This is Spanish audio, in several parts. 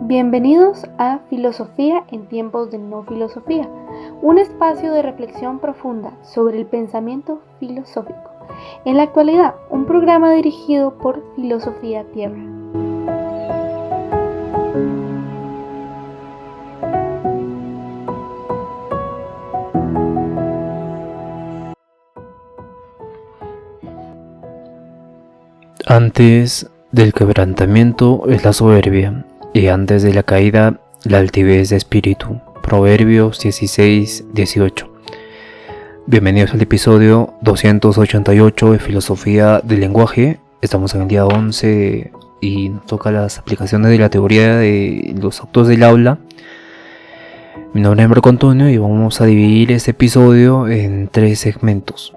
Bienvenidos a Filosofía en tiempos de no filosofía, un espacio de reflexión profunda sobre el pensamiento filosófico. En la actualidad, un programa dirigido por Filosofía Tierra. Antes del quebrantamiento es la soberbia, y antes de la caída la altivez de espíritu. Proverbios 16-18. Bienvenidos al episodio 288 de Filosofía del Lenguaje. Estamos en el día 11 y nos toca las aplicaciones de la teoría de los actos del habla. Mi nombre es Marco Antonio y vamos a dividir este episodio en tres segmentos.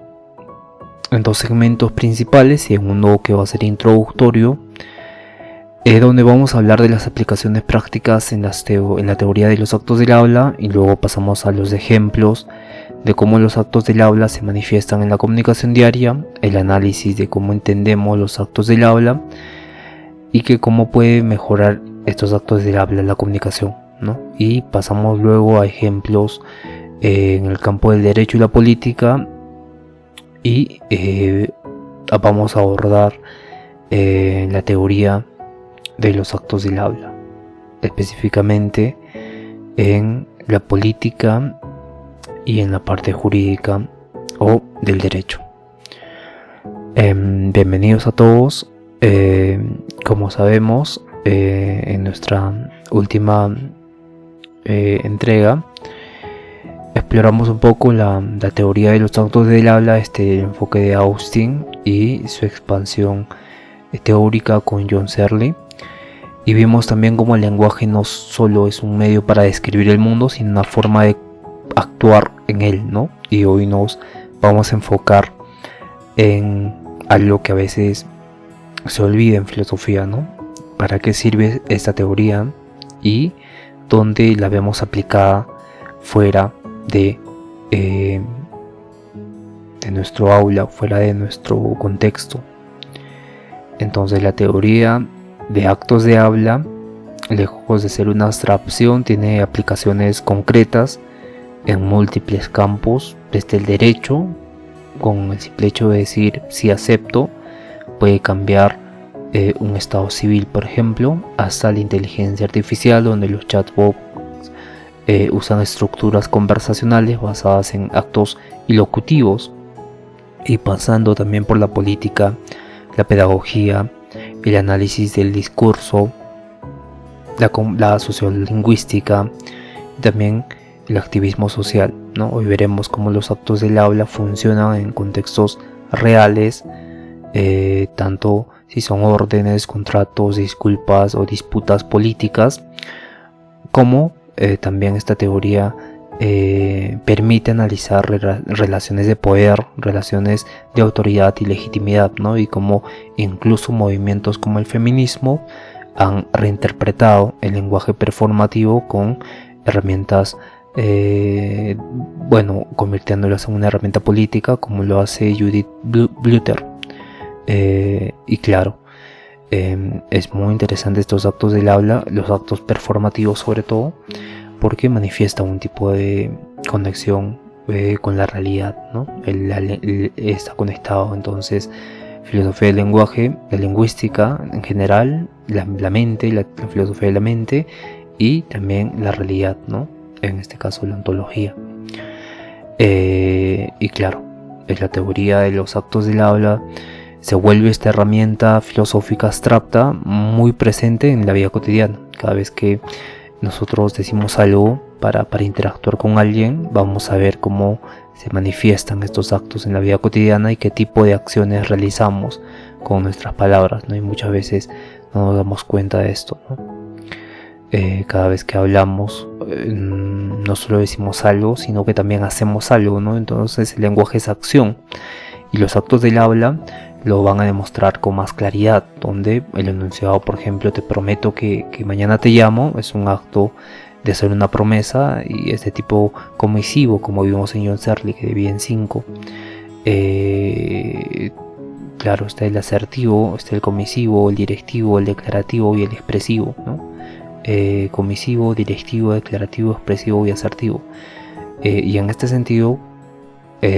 En dos segmentos principales y en uno que va a ser introductorio, donde vamos a hablar de las aplicaciones prácticas en la teoría de los actos del habla, y luego pasamos a los ejemplos de cómo los actos del habla se manifiestan en la comunicación diaria, el análisis de cómo entendemos los actos del habla y que cómo puede mejorar estos actos del habla en la comunicación, ¿no? Y pasamos luego a ejemplos en el campo del derecho y la política, y vamos a abordar la teoría de los actos del habla, específicamente en la política y en la parte jurídica o del derecho. Bienvenidos a todos. Como sabemos, en nuestra última entrega exploramos un poco la teoría de los actos del habla, el enfoque de Austin y su expansión teórica con John Searle. Y vimos también cómo el lenguaje no solo es un medio para describir el mundo, sino una forma de actuar en él, ¿no? Y hoy nos vamos a enfocar en algo que a veces se olvida en filosofía, ¿no? ¿Para qué sirve esta teoría y dónde la vemos aplicada fuera de nuestro aula, fuera de nuestro contexto? Entonces, la teoría de actos de habla, lejos de ser una abstracción, tiene aplicaciones concretas en múltiples campos, desde el derecho, con el simple hecho de decir sí acepto, puede cambiar un estado civil, por ejemplo, hasta la inteligencia artificial, donde los chatbots usan estructuras conversacionales basadas en actos ilocutivos, y pasando también por la política, la pedagogía, el análisis del discurso, la sociolingüística y también el activismo social, ¿no? Hoy veremos cómo los actos del habla funcionan en contextos reales, tanto si son órdenes, contratos, disculpas o disputas políticas, como también esta teoría permite analizar relaciones de poder, relaciones de autoridad y legitimidad, ¿no? Y cómo incluso movimientos como el feminismo han reinterpretado el lenguaje performativo con herramientas, convirtiéndolas en una herramienta política, como lo hace Judith Butler. Y claro, es muy interesante estos actos del habla, los actos performativos sobre todo, porque manifiesta un tipo de conexión con la realidad, ¿no? Está conectado. Entonces, filosofía del lenguaje, la lingüística en general, la mente, la filosofía de la mente, y también la realidad, ¿no? En este caso, la ontología. Y claro, es la teoría de los actos del habla. Se vuelve esta herramienta filosófica abstracta muy presente en la vida cotidiana. Cada vez que nosotros decimos algo para interactuar con alguien, vamos a ver cómo se manifiestan estos actos en la vida cotidiana y qué tipo de acciones realizamos con nuestras palabras, ¿no? Y muchas veces no nos damos cuenta de esto, ¿no? Cada vez que hablamos, no solo decimos algo, sino que también hacemos algo, ¿no? Entonces el lenguaje es acción, y los actos del habla lo van a demostrar con más claridad, donde el enunciado, por ejemplo, te prometo que mañana te llamo, es un acto de hacer una promesa, y este tipo comisivo, como vimos en John Searle, que divide en 5. Claro, está el asertivo, está el comisivo, el directivo, el declarativo y el expresivo, ¿no? comisivo, directivo, declarativo, expresivo y asertivo. Y en este sentido,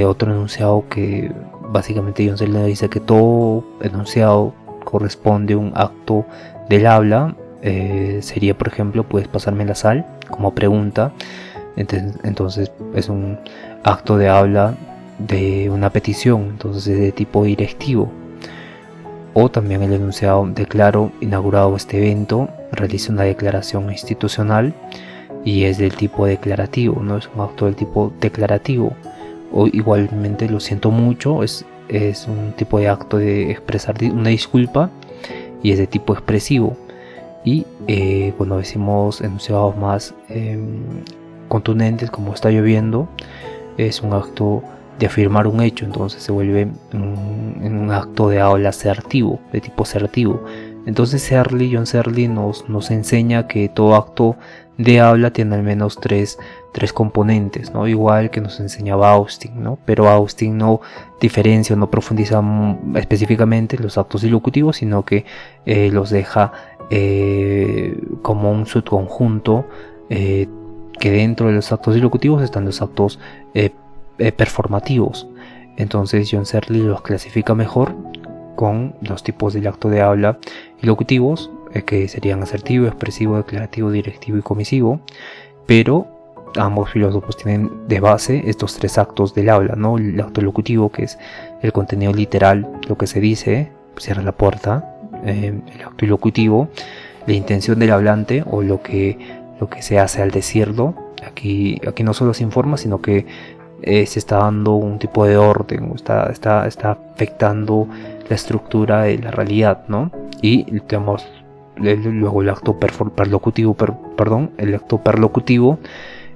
otro enunciado que básicamente John Searle dice que todo enunciado corresponde a un acto del habla. Sería, por ejemplo, puedes pasarme la sal, como pregunta. Entonces es un acto de habla de una petición, entonces es de tipo directivo. O también el enunciado: declaro inaugurado este evento, realiza una declaración institucional, y es del tipo declarativo, ¿no? Es un acto del tipo declarativo. O igualmente, lo siento mucho, es un tipo de acto de expresar una disculpa, y es de tipo expresivo. Y cuando decimos enunciados más contundentes, como está lloviendo, es un acto de afirmar un hecho, entonces se vuelve en un acto de habla asertivo, de tipo asertivo. Entonces John Searle nos enseña que todo acto de habla tiene al menos tres componentes, ¿no? Igual que nos enseñaba Austin, ¿no? Pero Austin no diferencia o no profundiza específicamente los actos dilocutivos, sino que los deja como un subconjunto, que dentro de los actos dilocutivos están los actos performativos. Entonces John Searle los clasifica mejor con los tipos del acto de habla dilocutivos, que serían asertivo, expresivo, declarativo, directivo y comisivo. Pero ambos filósofos tienen de base estos tres actos del habla, ¿no? El acto locutivo, que es el contenido literal, lo que se dice, cierra la puerta. El acto ilocutivo, la intención del hablante o lo que se hace al decirlo. Aquí no solo se informa, sino que se está dando un tipo de orden, está afectando la estructura de la realidad, ¿no? Y tenemos luego el acto perlocutivo, el acto perlocutivo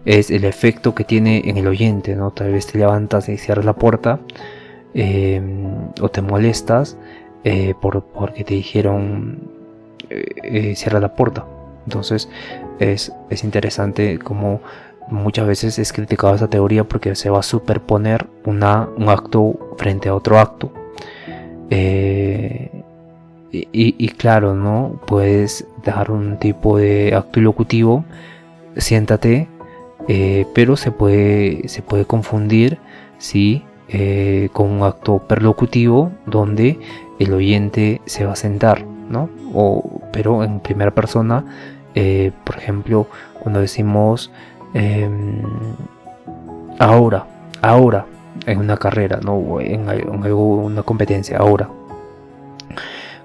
es el efecto que tiene en el oyente, ¿no? Tal vez te levantas y cierras la puerta, o te molestas porque te dijeron cierra la puerta. Entonces es interesante como muchas veces es criticada esta teoría, porque se va a superponer un acto frente a otro acto. Y claro, ¿no? Puedes dar un tipo de acto ilocutivo, siéntate, pero se puede confundir, ¿sí? Con un acto perlocutivo donde el oyente se va a sentar, ¿no? Pero en primera persona, por ejemplo, cuando decimos ahora en una carrera, ¿no? O en una competencia, ahora.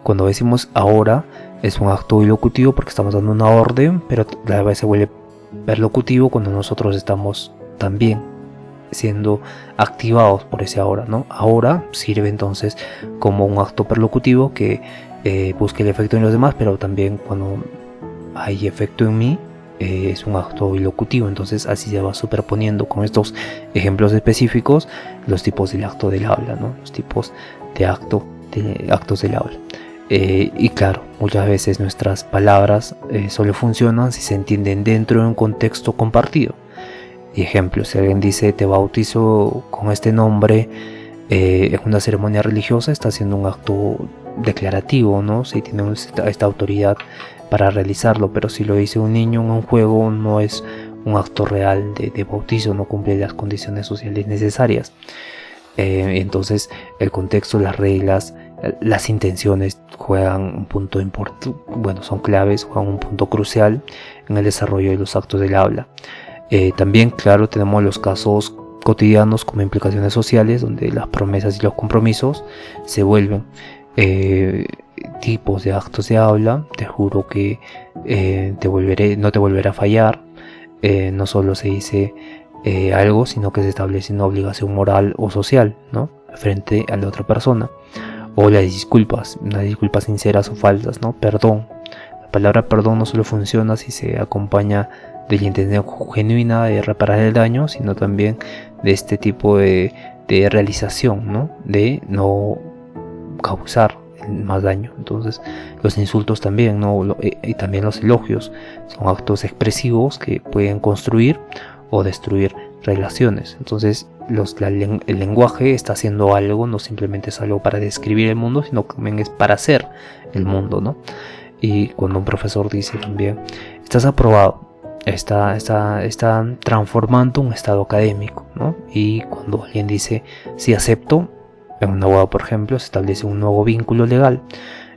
Cuando decimos ahora es un acto ilocutivo porque estamos dando una orden, pero a la vez se vuelve perlocutivo cuando nosotros estamos también siendo activados por ese ahora, ¿no? Ahora sirve entonces como un acto perlocutivo que busca el efecto en los demás, pero también cuando hay efecto en mí, es un acto ilocutivo. Entonces así se va superponiendo con estos ejemplos específicos los tipos del acto del habla, ¿no? Los tipos de actos del habla. Y claro, muchas veces nuestras palabras solo funcionan si se entienden dentro de un contexto compartido. Y ejemplo, si alguien dice te bautizo con este nombre en una ceremonia religiosa, está haciendo un acto declarativo, ¿no? Si tiene esta autoridad para realizarlo, pero si lo dice un niño en un juego, no es un acto real de bautizo, no cumple las condiciones sociales necesarias. Entonces el contexto, las reglas, las intenciones juegan un punto importante, son claves, juegan un punto crucial en el desarrollo de los actos del habla. También, claro, tenemos los casos cotidianos como implicaciones sociales, donde las promesas y los compromisos se vuelven tipos de actos de habla. Te juro que no te volveré a fallar. No solo se dice algo, sino que se establece una obligación moral o social, ¿no? Frente a la otra persona. O las disculpas sinceras o falsas, ¿no? Perdón. La palabra perdón no solo funciona si se acompaña de la intención genuina de reparar el daño, sino también de este tipo de realización, ¿no? De no causar más daño. Entonces los insultos también, ¿no? Y también los elogios son actos expresivos que pueden construir o destruir relaciones. Entonces el lenguaje está haciendo algo, no simplemente es algo para describir el mundo, sino también es para hacer el mundo, ¿no? Y cuando un profesor dice también, estás aprobado, está transformando un estado académico, ¿no? Y cuando alguien dice, sí acepto, en una boda, por ejemplo, se establece un nuevo vínculo legal.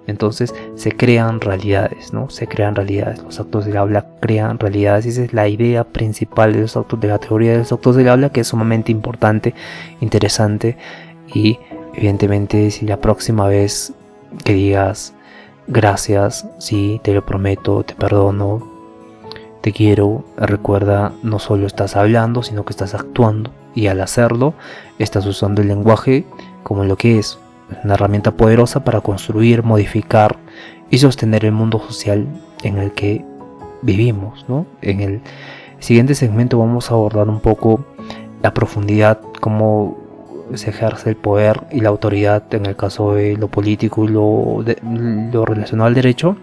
Entonces se crean realidades, ¿no? Se crean realidades. Los actos del habla crean realidades. Y esa es la idea principal de los actos, de la teoría de los actos del habla, que es sumamente importante, interesante. Y evidentemente, si la próxima vez que digas gracias, sí, te lo prometo, te perdono, te quiero, recuerda, no solo estás hablando, sino que estás actuando. Y al hacerlo, estás usando el lenguaje como lo que es una herramienta poderosa para construir, modificar y sostener el mundo social en el que vivimos, ¿no? En el siguiente segmento vamos a abordar un poco la profundidad, cómo se ejerce el poder y la autoridad en el caso de lo político y lo relacionado al derecho.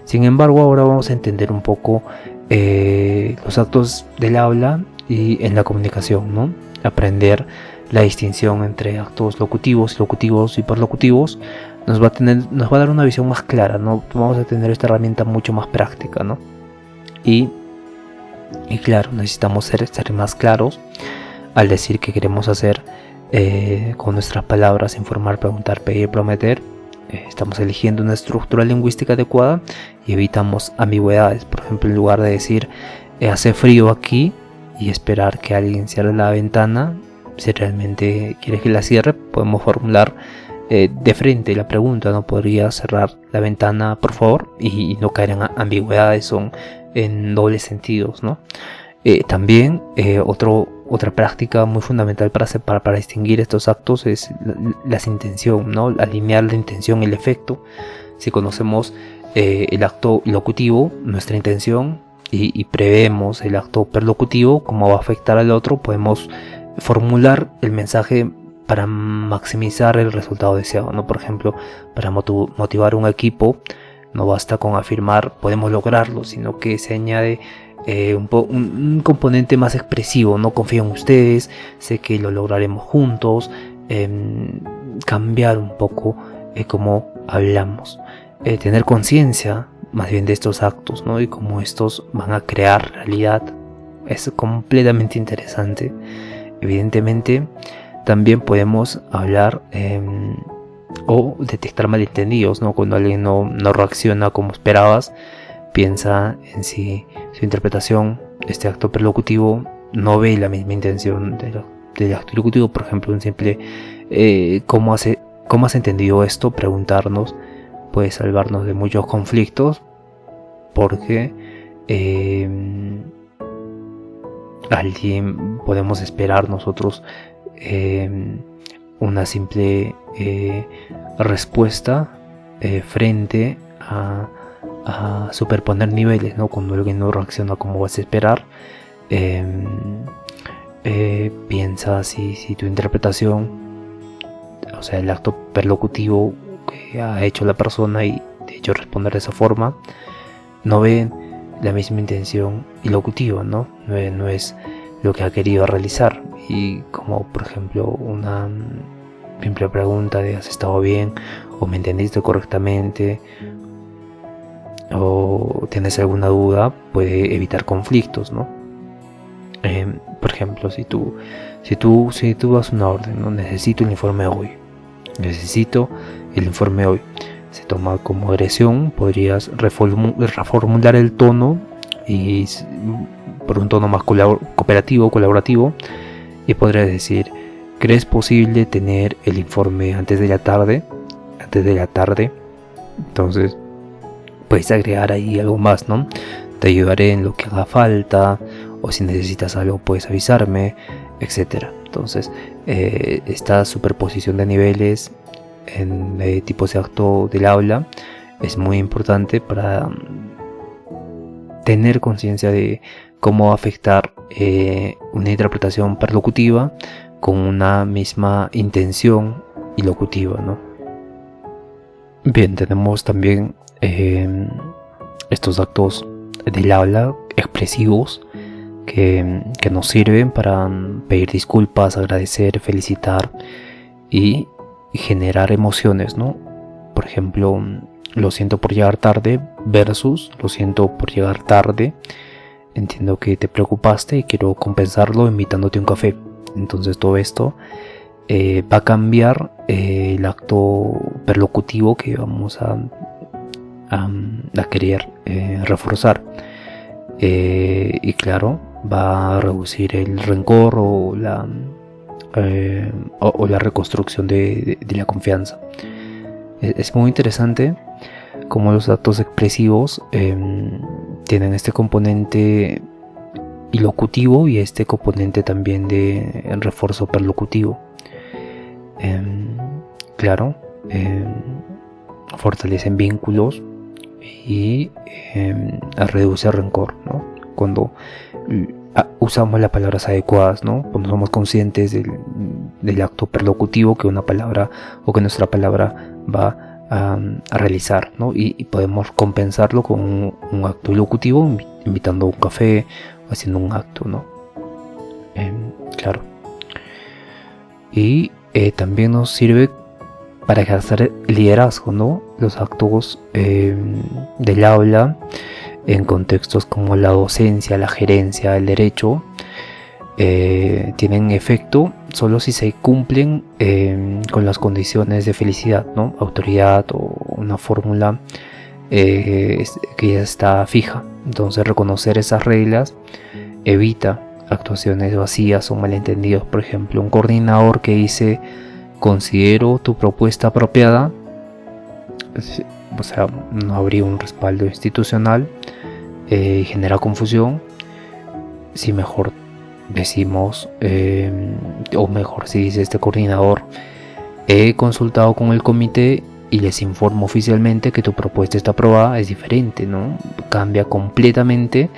Sin embargo, ahora vamos a entender un poco los actos del habla y en la comunicación, ¿no? Aprender la distinción entre actos locutivos y perlocutivos nos va a dar una visión más clara, ¿no? Vamos a tener esta herramienta mucho más práctica, ¿no? Y claro, necesitamos ser más claros al decir que queremos hacer con nuestras palabras: informar, preguntar, pedir, prometer. Estamos eligiendo una estructura lingüística adecuada y evitamos ambigüedades. Por ejemplo, en lugar de decir hace frío aquí y esperar que alguien cierre la ventana, si realmente quieres que la cierre, podemos formular de frente la pregunta, ¿no? ¿Podría cerrar la ventana, por favor? Y no caer en ambigüedades, son en dobles sentidos, ¿no? También otra práctica muy fundamental para distinguir estos actos es la intención, ¿no? Alinear la intención y el efecto. Si conocemos el acto locutivo, nuestra intención, y prevemos el acto perlocutivo, cómo va a afectar al otro, podemos formular el mensaje para maximizar el resultado deseado, ¿no? Por ejemplo, para motivar un equipo, no basta con afirmar podemos lograrlo, sino que se añade un componente más expresivo, no confío en ustedes, sé que lo lograremos juntos. Cambiar un poco cómo hablamos, tener conciencia más bien de estos actos, ¿no? Y cómo estos van a crear realidad. Es completamente interesante. Evidentemente también podemos hablar o detectar malentendidos, ¿no? Cuando alguien no reacciona como esperabas, piensa en si su interpretación, este acto perlocutivo, no ve la misma intención del acto locutivo. Por ejemplo, un simple ¿cómo has entendido esto? Preguntarnos puede salvarnos de muchos conflictos, porque alguien podemos esperar nosotros una simple respuesta frente a superponer niveles, ¿no? Cuando alguien no reacciona como vas a esperar, piensa si tu interpretación, o sea, el acto perlocutivo que ha hecho la persona y de hecho responder de esa forma, no ven la misma intención y locutivo, ¿no? No es lo que ha querido realizar. Y como por ejemplo una simple pregunta de ¿has estado bien? ¿O me entendiste correctamente? ¿O tienes alguna duda? Puede evitar conflictos, ¿no? Por ejemplo, si tú das una orden, ¿no? Necesito el informe hoy. Se toma como agresión, podrías reformular el tono y por un tono más colaborativo, y podrías decir: ¿crees posible tener el informe antes de la tarde? Entonces puedes agregar ahí algo más, ¿no? Te ayudaré en lo que haga falta, o si necesitas algo puedes avisarme, etc. Entonces esta superposición de niveles en tipos de acto del habla es muy importante para tener conciencia de cómo afectar una interpretación perlocutiva con una misma intención y locutiva, ¿no? Bien, tenemos también estos actos del habla expresivos que nos sirven para pedir disculpas, agradecer, felicitar y generar emociones, ¿no? por ejemplo, lo siento por llegar tarde versus lo siento por llegar tarde. Entiendo que te preocupaste y quiero compensarlo invitándote a un café. Entonces todo esto va a cambiar el acto perlocutivo que vamos a querer reforzar. Y claro, va a reducir el rencor o la reconstrucción de la confianza. Es muy interesante cómo los actos expresivos tienen este componente ilocutivo y este componente también de refuerzo perlocutivo. Claro, fortalecen vínculos y reduce el rencor, ¿no? Cuando usamos las palabras adecuadas, ¿no? Cuando somos conscientes del acto perlocutivo que una palabra o que nuestra palabra va a realizar, ¿no? Y podemos compensarlo con un acto ilocutivo, invitando a un café o haciendo un acto, ¿no? Claro. Y también nos sirve para ejercer liderazgo, ¿no? Los actos del aula en contextos como la docencia, la gerencia, el derecho, tienen efecto solo si se cumplen con las condiciones de felicidad, ¿no? Autoridad o una fórmula que ya está fija. Entonces reconocer esas reglas evita actuaciones vacías o malentendidos. Por ejemplo, un coordinador que dice considero tu propuesta apropiada, o sea, no habría un respaldo institucional, genera confusión. Si mejor decimos, o mejor si dice este coordinador, he consultado con el comité y les informo oficialmente que tu propuesta está aprobada, es diferente, ¿no? Cambia completamente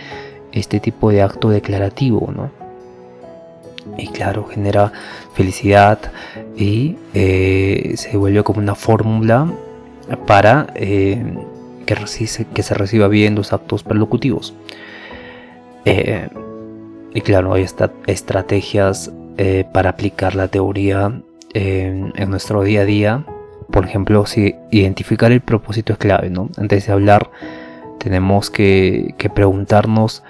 este tipo de acto declarativo, ¿no? Y claro, genera felicidad y se vuelve como una fórmula para que se reciba bien los actos perlocutivos. Y claro, hay estrategias para aplicar la teoría en nuestro día a día. Por ejemplo, si identificar el propósito es clave, ¿no? Antes de hablar tenemos que preguntarnos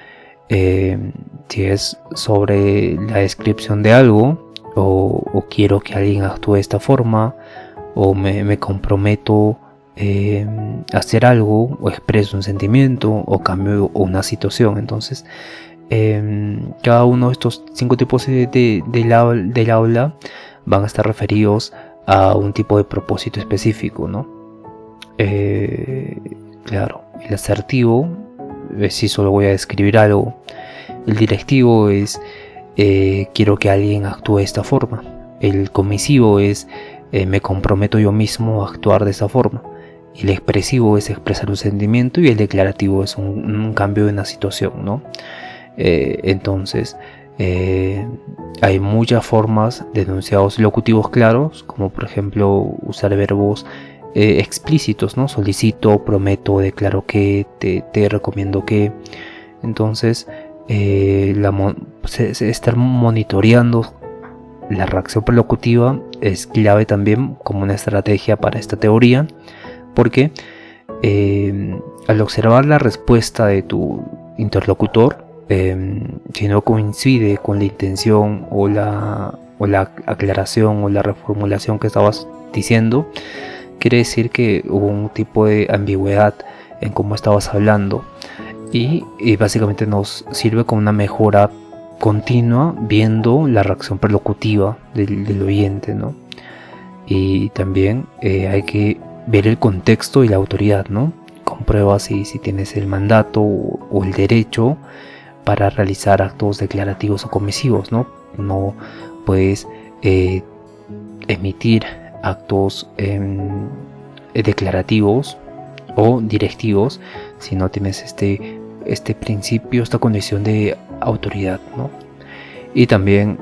si es sobre la descripción de algo o quiero que alguien actúe de esta forma o me comprometo a hacer algo o expreso un sentimiento o cambio una situación. Entonces cada uno de estos 5 tipos del aula van a estar referidos a un tipo de propósito específico, ¿no? Claro, el asertivo es si solo voy a describir algo. El directivo es quiero que alguien actúe de esta forma. El comisivo es me comprometo yo mismo a actuar de esta forma. El expresivo es expresar un sentimiento y el declarativo es un cambio de una situación, ¿no? Entonces hay muchas formas de enunciados locutivos claros, como por ejemplo usar verbos explícitos, ¿no? Solicito, prometo, declaro que, te recomiendo que. Entonces estar monitoreando la reacción perlocutiva es clave también como una estrategia para esta teoría, porque al observar la respuesta de tu interlocutor, si no coincide con la intención o la aclaración o la reformulación que estabas diciendo, quiere decir que hubo un tipo de ambigüedad en cómo estabas hablando y básicamente nos sirve como una mejora continua viendo la reacción perlocutiva del oyente, ¿no? Y también hay que ver el contexto y la autoridad, ¿no? Comprueba si tienes el mandato o el derecho para realizar actos declarativos o comisivos, ¿no? No puedes emitir actos declarativos o directivos si no tienes este principio, esta condición de autoridad, ¿no? Y también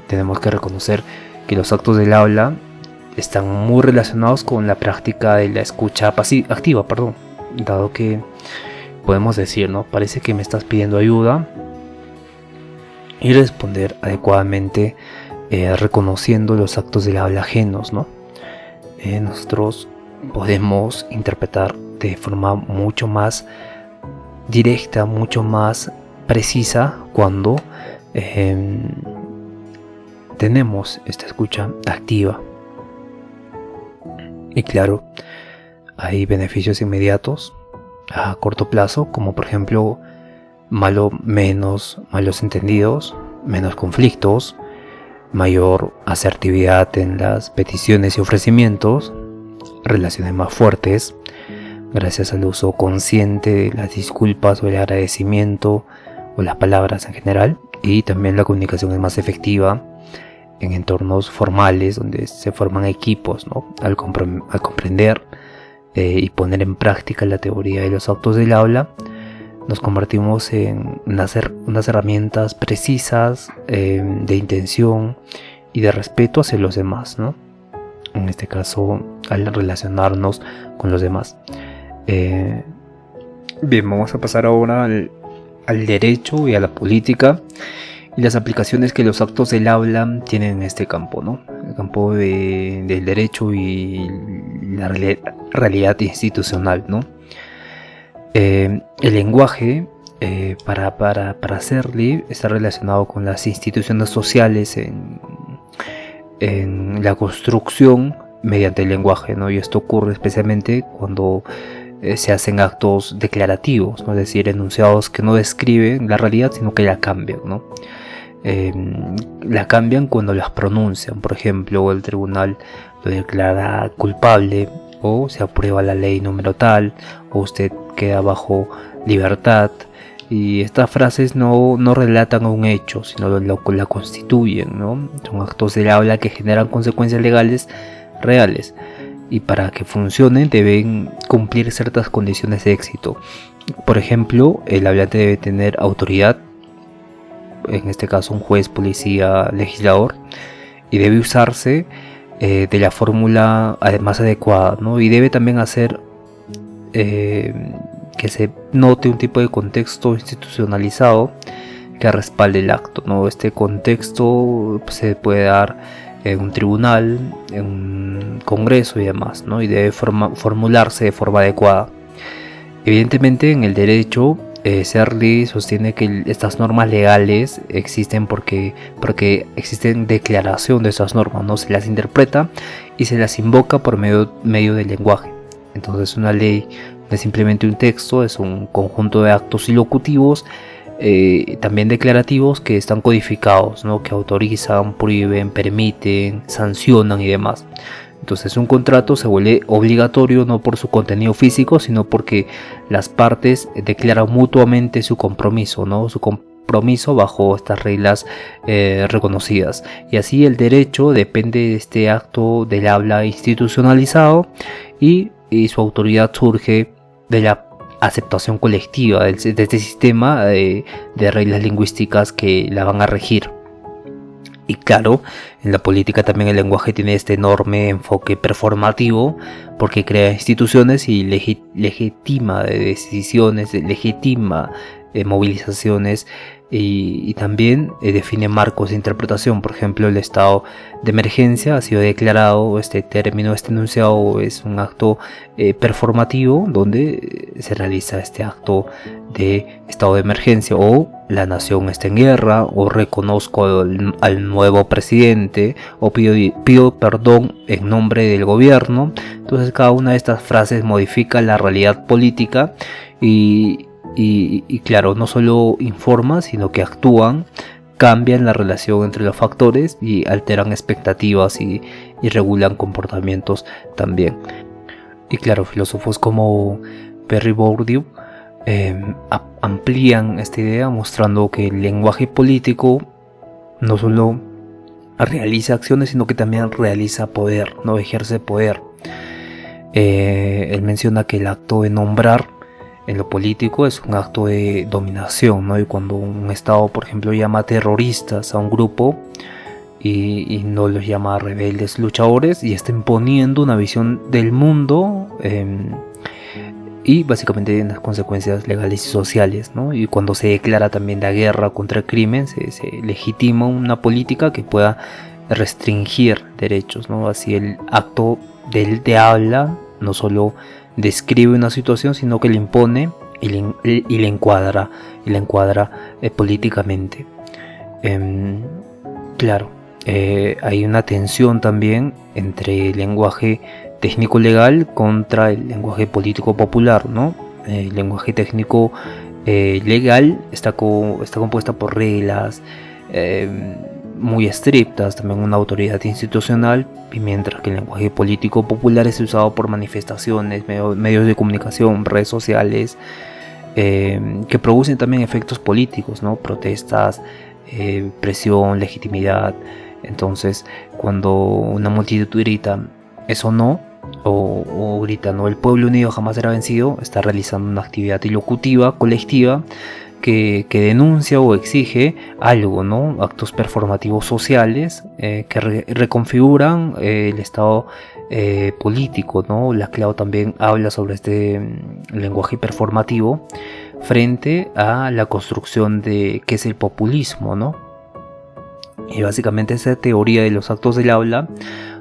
tenemos que reconocer que los actos del aula están muy relacionados con la práctica de la escucha activa, dado que podemos decir, ¿no? Parece que me estás pidiendo ayuda y responder adecuadamente reconociendo los actos del habla ajenos, ¿no? Nosotros podemos interpretar de forma mucho más directa, mucho más precisa cuando tenemos esta escucha activa. Y claro, hay beneficios inmediatos a corto plazo, como por ejemplo menos malos entendidos, menos conflictos, mayor asertividad en las peticiones y ofrecimientos, relaciones más fuertes, gracias al uso consciente de las disculpas o el agradecimiento o las palabras en general, y también la comunicación es más efectiva en entornos formales donde se forman equipos, ¿no? Al comprender y poner en práctica la teoría de los actos del habla, nos convertimos en unas herramientas precisas de intención y de respeto hacia los demás, ¿no? En este caso, al relacionarnos con los demás. Bien, vamos a pasar ahora al derecho y a la política y las aplicaciones que los actos del habla tienen en este campo, ¿no? El campo del derecho y la realidad institucional, ¿no? El lenguaje para hacerle está relacionado con las instituciones sociales en la construcción mediante el lenguaje, ¿no? Y esto ocurre especialmente cuando se hacen actos declarativos, ¿no? Es decir, enunciados que no describen la realidad sino que la cambian, ¿no? La cambian cuando las pronuncian. Por ejemplo, el tribunal lo declara culpable, o se aprueba la ley número tal, o usted queda bajo libertad. Y estas frases no relatan un hecho, sino la constituyen, ¿no? Son actos del habla que generan consecuencias legales reales, y para que funcionen deben cumplir ciertas condiciones de éxito. Por ejemplo, el hablante debe tener autoridad, en este caso un juez, policía, legislador, y debe usarse de la fórmula más adecuada, ¿no? Y debe también hacer que se note un tipo de contexto institucionalizado que respalde el acto, ¿no? Este contexto se puede dar en un tribunal, en un congreso y demás, ¿no? Y debe formularse de forma adecuada. Evidentemente, en el derecho, Searle sostiene que estas normas legales existen porque existen declaración de esas normas, ¿no? Se las interpreta y se las invoca por medio del lenguaje. Entonces, una ley no es simplemente un texto, es un conjunto de actos ilocutivos, también declarativos, que están codificados, ¿no? Que autorizan, prohíben, permiten, sancionan y demás. Entonces, un contrato se vuelve obligatorio no por su contenido físico, sino porque las partes declaran mutuamente su compromiso, ¿no? Su compromiso bajo estas reglas reconocidas. Y así el derecho depende de este acto del habla institucionalizado, y su autoridad surge de la aceptación colectiva de este sistema de reglas lingüísticas que la van a regir. Y claro, en la política también el lenguaje tiene este enorme enfoque performativo, porque crea instituciones y legitima decisiones, legitima movilizaciones, y también define marcos de interpretación. Por ejemplo, el estado de emergencia ha sido declarado, este enunciado es un acto performativo donde se realiza este acto de estado de emergencia, o la nación está en guerra, o reconozco al nuevo presidente, o pido perdón en nombre del gobierno. Entonces, cada una de estas frases modifica la realidad política y claro, no solo informan, sino que actúan, cambian la relación entre los factores y alteran expectativas y regulan comportamientos también. Y claro, filósofos como Perry Bourdieu amplían esta idea, mostrando que el lenguaje político no solo realiza acciones, sino que también realiza poder, no ejerce poder. Él menciona que el acto de nombrar en lo político es un acto de dominación, ¿no? Y cuando un Estado, por ejemplo, llama terroristas a un grupo y no los llama rebeldes luchadores, y está imponiendo una visión del mundo y básicamente en las consecuencias legales y sociales, ¿no? Y cuando se declara también la guerra contra el crimen, se legitima una política que pueda restringir derechos, ¿no? Así el acto de habla no solo describe una situación, sino que la impone y la encuadra políticamente. Claro, hay una tensión también entre el lenguaje técnico legal contra el lenguaje político popular, ¿no? El lenguaje técnico legal está compuesta por reglas muy estrictas, también una autoridad institucional, y mientras que el lenguaje político popular es usado por manifestaciones, medios de comunicación, redes sociales, que producen también efectos políticos, ¿no? Protestas, presión, legitimidad. Entonces, cuando una multitud grita "eso no", o grita "no, el pueblo unido jamás será vencido", está realizando una actividad ilocutiva colectiva que denuncia o exige algo, ¿no? Actos performativos sociales que reconfiguran el estado político, ¿no? Laclau también habla sobre este lenguaje performativo frente a la construcción de qué es el populismo, ¿no? Y básicamente esa teoría de los actos del habla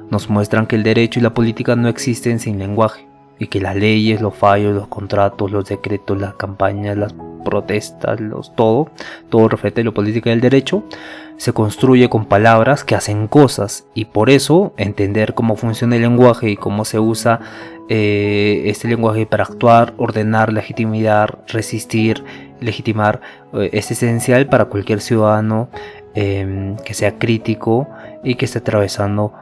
nos muestran que el derecho y la política no existen sin lenguaje, y que las leyes, los fallos, los contratos, los decretos, las campañas, las protestas, todo referente a la política y el derecho se construye con palabras que hacen cosas, y por eso entender cómo funciona el lenguaje y cómo se usa este lenguaje para actuar, ordenar, legitimar, resistir, legitimar, es esencial para cualquier ciudadano que sea crítico y que esté atravesando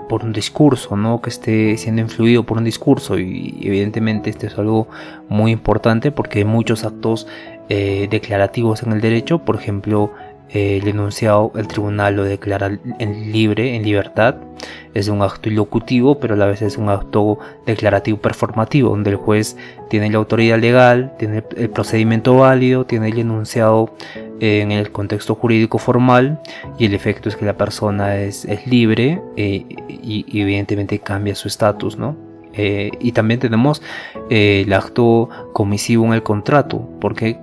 por un discurso, ¿no? Que esté siendo influido por un discurso, y evidentemente esto es algo muy importante porque hay muchos actos declarativos en el derecho. Por ejemplo, el enunciado, el tribunal lo declara en libertad, es un acto ilocutivo, pero a la vez es un acto declarativo performativo, donde el juez tiene la autoridad legal, tiene el procedimiento válido, tiene el enunciado en el contexto jurídico formal, y el efecto es que la persona es libre y evidentemente cambia su estatus, ¿no? Y también tenemos el acto comisivo en el contrato, porque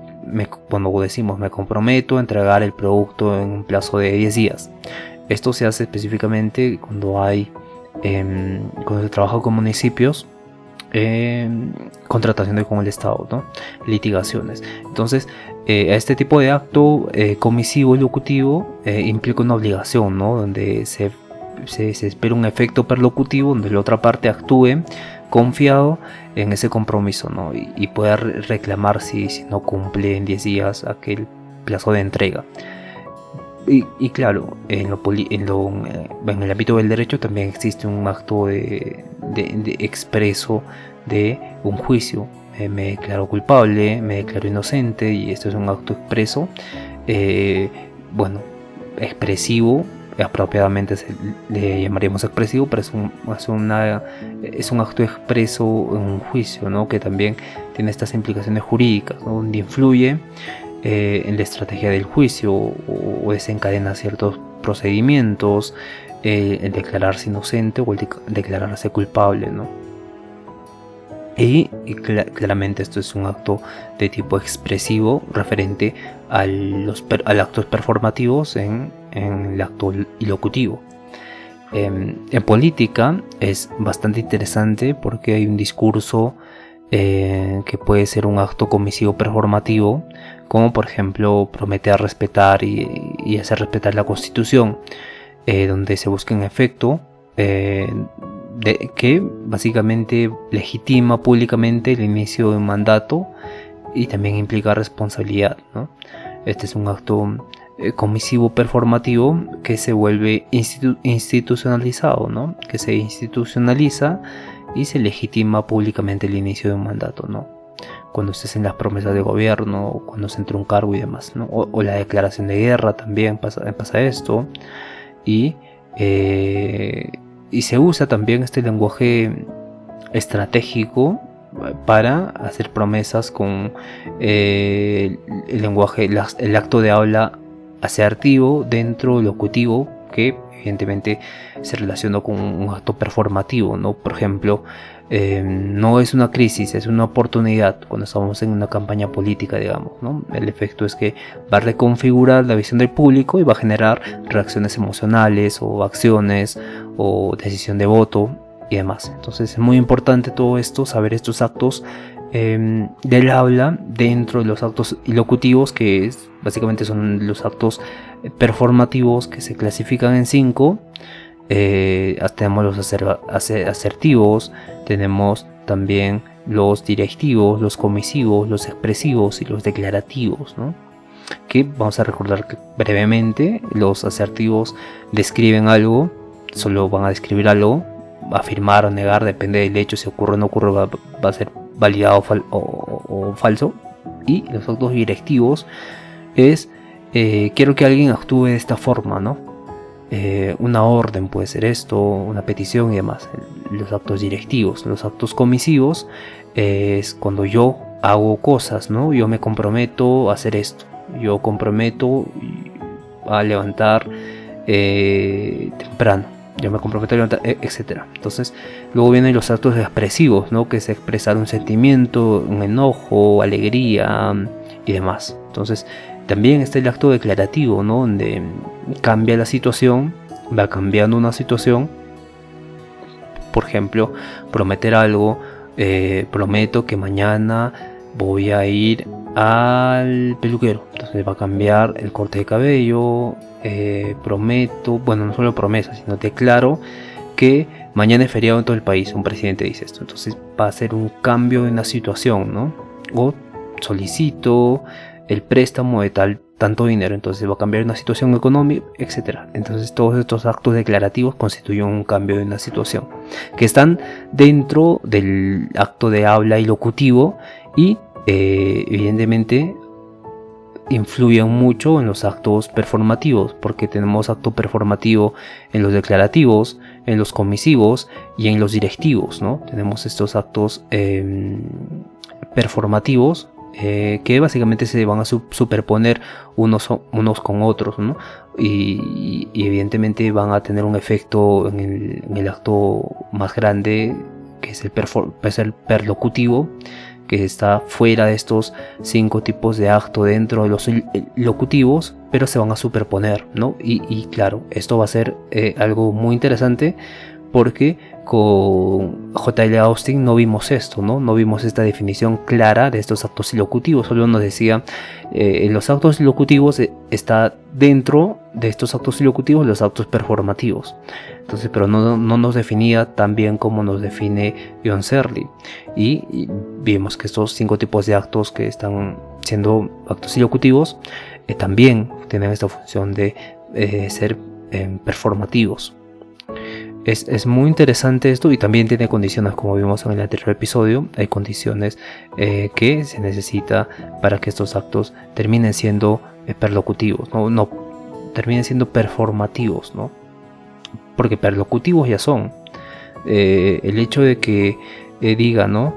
cuando decimos me comprometo a entregar el producto en un plazo de 10 días. Esto se hace específicamente cuando se trabaja con municipios, contrataciones con el Estado, ¿no? Litigaciones. Entonces, este tipo de acto comisivo y locutivo implica una obligación, ¿no? Donde se espera un efecto perlocutivo, donde la otra parte actúe confiado en ese compromiso, ¿no? Y pueda reclamar si no cumple en 10 días aquel plazo de entrega. Y claro, en el ámbito del derecho también existe un acto de expreso de un juicio. Me declaro culpable, me declaro inocente, y esto es un acto expreso, expresivo. Apropiadamente le llamaríamos expresivo, pero es un acto expreso en un juicio, ¿no? Que también tiene estas implicaciones jurídicas, ¿no? Donde influye en la estrategia del juicio o desencadena ciertos procedimientos, el declararse inocente o el declararse culpable, ¿no? Y claramente esto es un acto de tipo expresivo referente a actos performativos en el acto ilocutivo. En política es bastante interesante porque hay un discurso que puede ser un acto comisivo performativo, como por ejemplo prometer respetar y hacer respetar la Constitución, donde se busca en efecto que básicamente legitima públicamente el inicio de un mandato, y también implica responsabilidad, ¿no? Este es un acto comisivo performativo que se vuelve institucionalizado, ¿no? Que se institucionaliza y se legitima públicamente el inicio de un mandato, ¿no? Cuando se hacen las promesas de gobierno, cuando se entra un cargo y demás, ¿no? O la declaración de guerra también pasa esto, y se usa también este lenguaje estratégico para hacer promesas con el lenguaje, el acto de habla asertivo dentro locutivo, que evidentemente se relaciona con un acto performativo, ¿no? Por ejemplo, no es una crisis, es una oportunidad cuando estamos en una campaña política, digamos, ¿no? El efecto es que va a reconfigurar la visión del público y va a generar reacciones emocionales o acciones o decisión de voto y demás. Entonces es muy importante todo esto, saber estos actos del habla dentro de los actos ilocutivos, que básicamente son los actos performativos que se clasifican en 5. Tenemos los asertivos, tenemos también los directivos, los comisivos, los expresivos y los declarativos, ¿no? Que vamos a recordar que brevemente los asertivos describen algo, solo van a describir algo, afirmar o negar, depende del hecho, si ocurre o no ocurre, va a ser validado o falso. Y los actos directivos es quiero que alguien actúe de esta forma, ¿no? Una orden puede ser esto, una petición y demás. Los actos directivos. Los actos comisivos es cuando yo hago cosas, ¿no? Yo me comprometo a hacer esto, yo comprometo a levantar temprano, yo me comprometo a levantar, etc. Entonces luego vienen los actos expresivos, ¿no? Que es expresar un sentimiento, un enojo, alegría y demás. Entonces también está el acto declarativo, ¿no? Donde cambia la situación, va cambiando una situación. Por ejemplo, prometer algo, prometo que mañana voy a ir al peluquero, entonces va a cambiar el corte de cabello. Prometo, bueno, no solo promesa, sino declaro que mañana es feriado en todo el país. Un presidente dice esto, entonces va a ser un cambio en la situación, ¿no? O solicito el préstamo de tanto dinero, entonces va a cambiar una situación económica, etc. Entonces todos estos actos declarativos constituyen un cambio en la situación, que están dentro del acto de habla ilocutivo y evidentemente influyen mucho en los actos performativos, porque tenemos acto performativo en los declarativos, en los comisivos y en los directivos, ¿no? Tenemos estos actos performativos que básicamente se van a superponer unos con otros, ¿no? Y evidentemente van a tener un efecto en el acto más grande, que es el perlocutivo, que está fuera de estos 5 tipos de acto dentro de los locutivos, pero se van a superponer, ¿no? Y claro, esto va a ser algo muy interesante, porque con J.L. Austin no vimos esto, ¿no? No vimos esta definición clara de estos actos ilocutivos. Solo nos decía, en los actos ilocutivos está dentro de estos actos ilocutivos los actos performativos. Entonces, pero no nos definía tan bien como nos define John Searle. Y vimos que estos 5 tipos de actos que están siendo actos ilocutivos también tienen esta función de ser performativos. Es muy interesante esto, y también tiene condiciones, como vimos en el anterior episodio. Hay condiciones que se necesita para que estos actos terminen siendo perlocutivos, no terminen siendo performativos, ¿no? Porque perlocutivos ya son. El hecho de que diga, ¿no?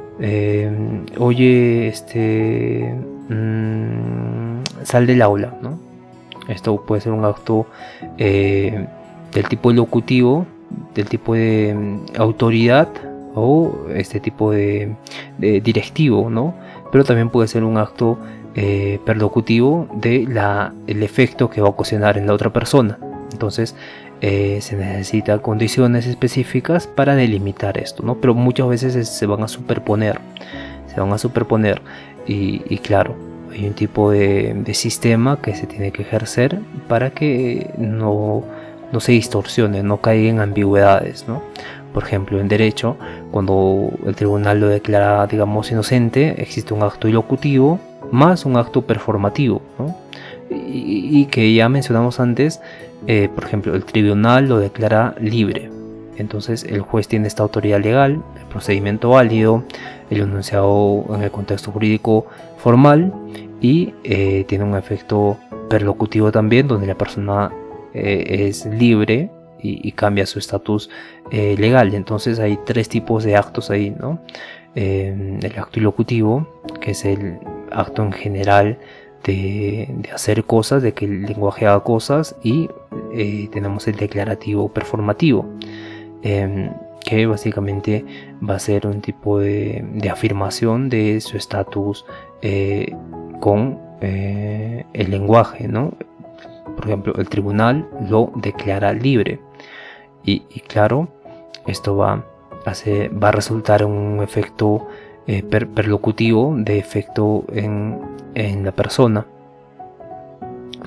Oye, sal del aula, ¿no? Esto puede ser un acto del tipo locutivo, del tipo de autoridad, o este tipo de directivo, ¿no? Pero también puede ser un acto perlocutivo el efecto que va a ocasionar en la otra persona. Entonces se necesitan condiciones específicas para delimitar esto, ¿no? Pero muchas veces se van a superponer y claro, hay un tipo de sistema que se tiene que ejercer para que no se distorsione, no caiga en ambigüedades, ¿no? Por ejemplo, en derecho, cuando el tribunal lo declara, digamos, inocente, existe un acto ilocutivo más un acto performativo, ¿no? Y que ya mencionamos antes, por ejemplo, el tribunal lo declara libre. Entonces el juez tiene esta autoridad legal, el procedimiento válido, el enunciado en el contexto jurídico formal, y tiene un efecto perlocutivo también, donde la persona es libre y cambia su estatus legal. Entonces hay 3 tipos de actos ahí, ¿no? El acto ilocutivo, que es el acto en general de hacer cosas, de que el lenguaje haga cosas, y tenemos el declarativo performativo, que básicamente va a ser un tipo de afirmación de su estatus con el lenguaje, ¿no? Por ejemplo, el tribunal lo declara libre y claro, esto va va a resultar en un efecto perlocutivo, de efecto en la persona,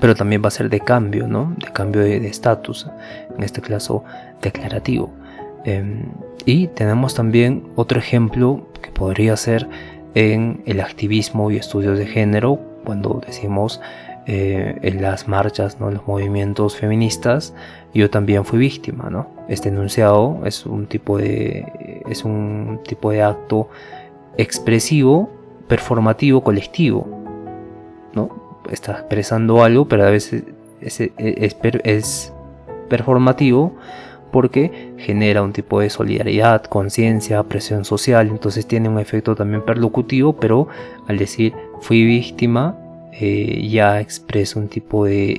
pero también va a ser de cambio, ¿no? De cambio de estatus, en este caso declarativo. Y tenemos también otro ejemplo que podría ser en el activismo y estudios de género, cuando decimos en las marchas, ¿no? Los movimientos feministas, yo también fui víctima, ¿no? Este enunciado es un tipo de acto expresivo, performativo, colectivo, ¿no? Está expresando algo, pero a veces es performativo porque genera un tipo de solidaridad, conciencia, presión social. Entonces tiene un efecto también perlocutivo, pero al decir fui víctima, ya expresa un tipo de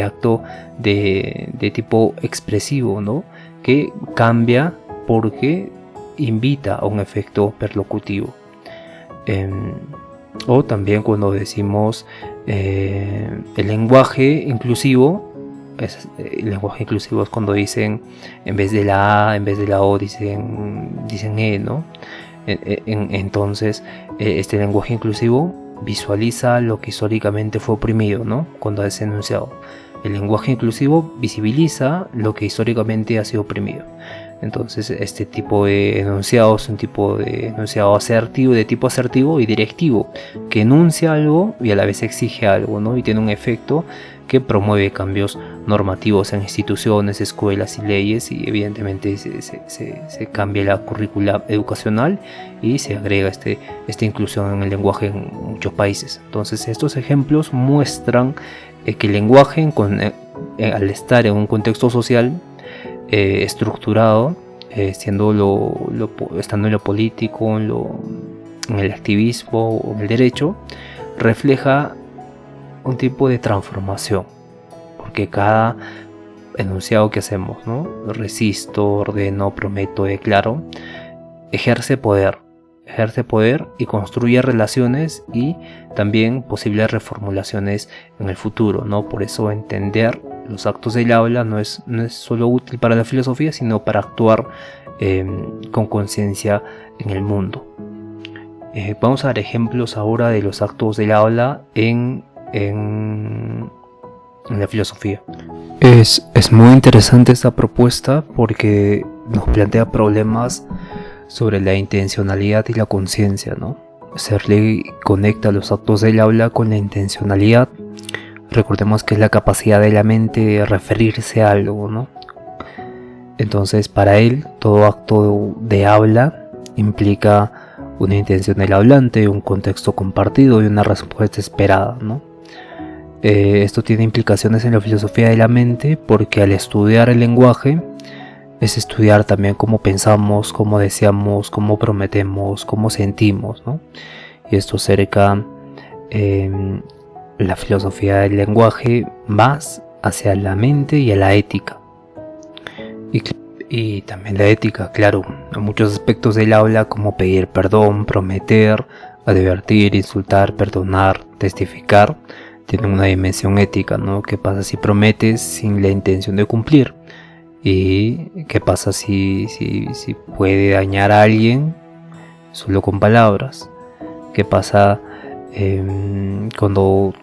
acto de tipo expresivo, ¿no? Que cambia porque invita a un efecto perlocutivo. O también cuando decimos el lenguaje inclusivo. El lenguaje inclusivo es cuando dicen, en vez de la A, en vez de la O, dicen E, ¿no? Entonces, este lenguaje inclusivo visualiza lo que históricamente fue oprimido, ¿no? Cuando es enunciado. El lenguaje inclusivo visibiliza lo que históricamente ha sido oprimido. Entonces, este tipo de enunciado es un tipo de enunciado asertivo, de tipo asertivo y directivo, que enuncia algo y a la vez exige algo, ¿no? Y tiene un efecto que promueve cambios normativos en instituciones, escuelas y leyes, y evidentemente se cambia la currícula educacional y se agrega esta inclusión en el lenguaje en muchos países. Entonces, estos ejemplos muestran que el lenguaje, al estar en un contexto social estructurado, estando en lo político, en el activismo o en el derecho, refleja un tipo de transformación, porque cada enunciado que hacemos, ¿no? Resisto, ordeno, prometo, declaro, ejerce poder y construye relaciones y también posibles reformulaciones en el futuro, ¿no? Por eso entender los actos del habla no es solo útil para la filosofía, sino para actuar con conciencia en el mundo. Vamos a dar ejemplos ahora de los actos del habla en la filosofía. Es muy interesante esta propuesta porque nos plantea problemas sobre la intencionalidad y la conciencia, ¿no? Searle conecta los actos del habla con la intencionalidad. Recordemos que es la capacidad de la mente de referirse a algo, ¿no? Entonces, para él, todo acto de habla implica una intención del hablante, un contexto compartido y una respuesta esperada, ¿no? Esto tiene implicaciones en la filosofía de la mente porque al estudiar el lenguaje es estudiar también cómo pensamos, cómo deseamos, cómo prometemos, cómo sentimos, ¿no? Y esto acerca la filosofía del lenguaje más hacia la mente y a la ética. Y también la ética, claro, en muchos aspectos del habla, como pedir perdón, prometer, advertir, insultar, perdonar, testificar, tienen una dimensión ética, ¿no? ¿Qué pasa si prometes sin la intención de cumplir? ¿Y qué pasa si puede dañar a alguien solo con palabras? ¿Qué pasa cuando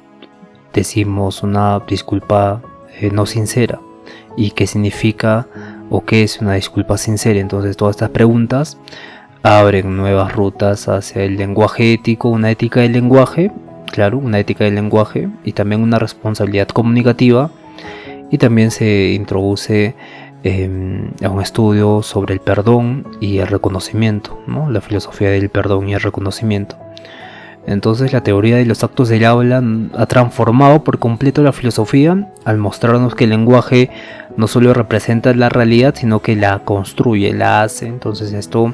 decimos una disculpa no sincera? ¿Y qué significa o qué es una disculpa sincera? Entonces todas estas preguntas abren nuevas rutas hacia el lenguaje ético, una ética del lenguaje, claro, una ética del lenguaje y también una responsabilidad comunicativa, y también se introduce a un estudio sobre el perdón y el reconocimiento, ¿no? La filosofía del perdón y el reconocimiento. Entonces la teoría de los actos del habla ha transformado por completo la filosofía al mostrarnos que el lenguaje no solo representa la realidad, sino que la construye, la hace. Entonces esto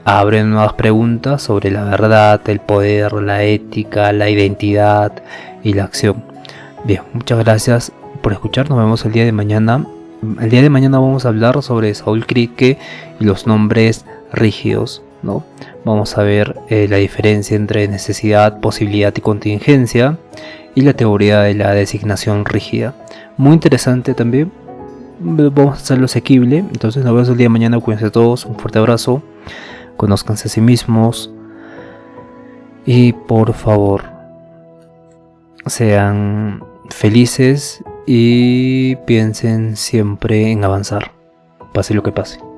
abre nuevas preguntas sobre la verdad, el poder, la ética, la identidad y la acción. Bien, muchas gracias por escuchar, nos vemos el día de mañana. El día de mañana vamos a hablar sobre Saul Kripke y los nombres rígidos, ¿no? Vamos a ver la diferencia entre necesidad, posibilidad y contingencia y la teoría de la designación rígida. Muy interesante también. vamos a hacerlo asequible. Entonces nos vemos el día de mañana. Cuídense todos, un fuerte abrazo, conózcanse a sí mismos y por favor sean felices y piensen siempre en avanzar, pase lo que pase.